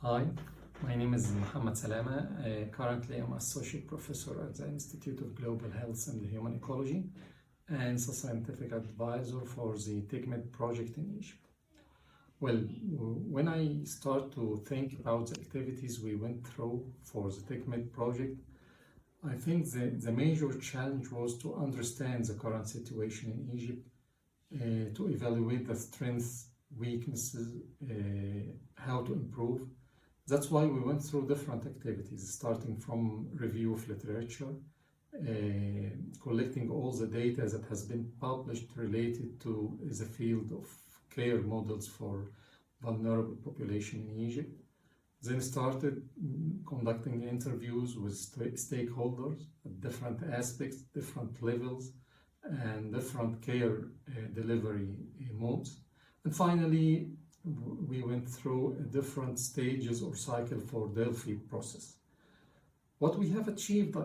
Hi, my name is Mohammed Salama. Currently, I'm Associate Professor at the Institute of Global Health and Human Ecology and a scientific advisor for the TEC-MED project in Egypt. Well, when I start to think about the activities we went through for the TEC-MED project, I think the major challenge was to understand the current situation in Egypt, to evaluate the strengths, weaknesses, how to improve. That's why we went through different activities, starting from review of literature, collecting all the data that has been published related to the field of care models for vulnerable population in Egypt. Then started conducting interviews with stakeholders at different aspects, different levels, and different care delivery modes. And finally, we went through different stages or cycle for Delphi process. What we have achieved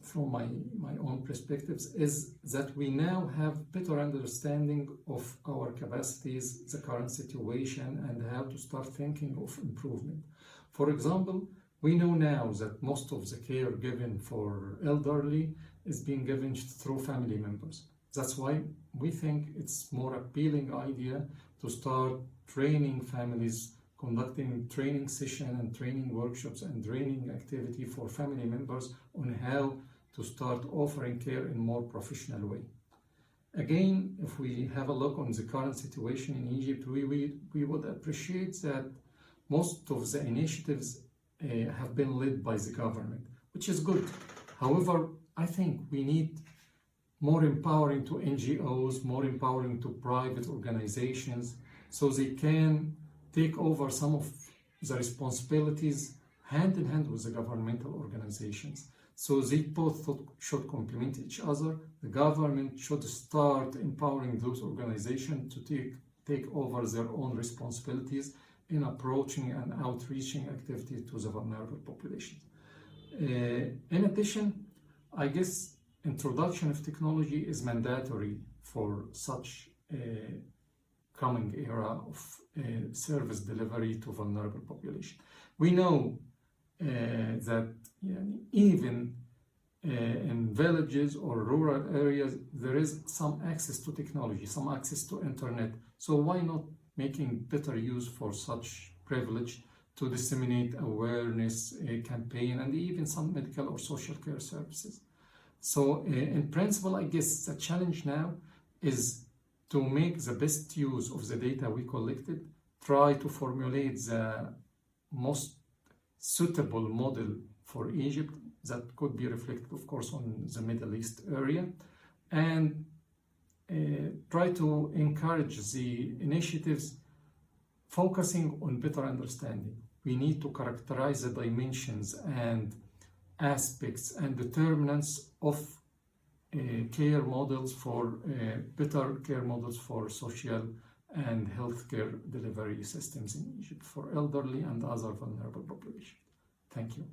from my own perspectives is that we now have better understanding of our capacities, the current situation, and how to start thinking of improvement. For example, we know now that most of the care given for elderly is being given through family members. That's why we think it's more appealing idea to start training families, conducting training session and training workshops and training activity for family members on how to start offering care in a more professional way. Again, if we have a look on the current situation in Egypt, we would appreciate that most of the initiatives have been led by the government, which is good. However, I think we need more empowering to NGOs, more empowering to private organizations, so they can take over some of the responsibilities hand in hand with the governmental organizations. So they both should complement each other. The government should start empowering those organizations to take over their own responsibilities in approaching and outreaching activity to the vulnerable populations. In addition, I guess introduction of technology is mandatory for such a coming era of service delivery to vulnerable population. We know that even in villages or rural areas, there is some access to technology, some access to internet. So why not making better use for such privilege to disseminate awareness, campaign, and even some medical or social care services? So in principle, I guess the challenge now is to make the best use of the data we collected, try to formulate the most suitable model for Egypt that could be reflected, of course, on the Middle East area, and try to encourage the initiatives focusing on better understanding. We need to characterize the dimensions and aspects and determinants of care models for better care models for social and healthcare delivery systems in Egypt for elderly and other vulnerable populations. Thank you.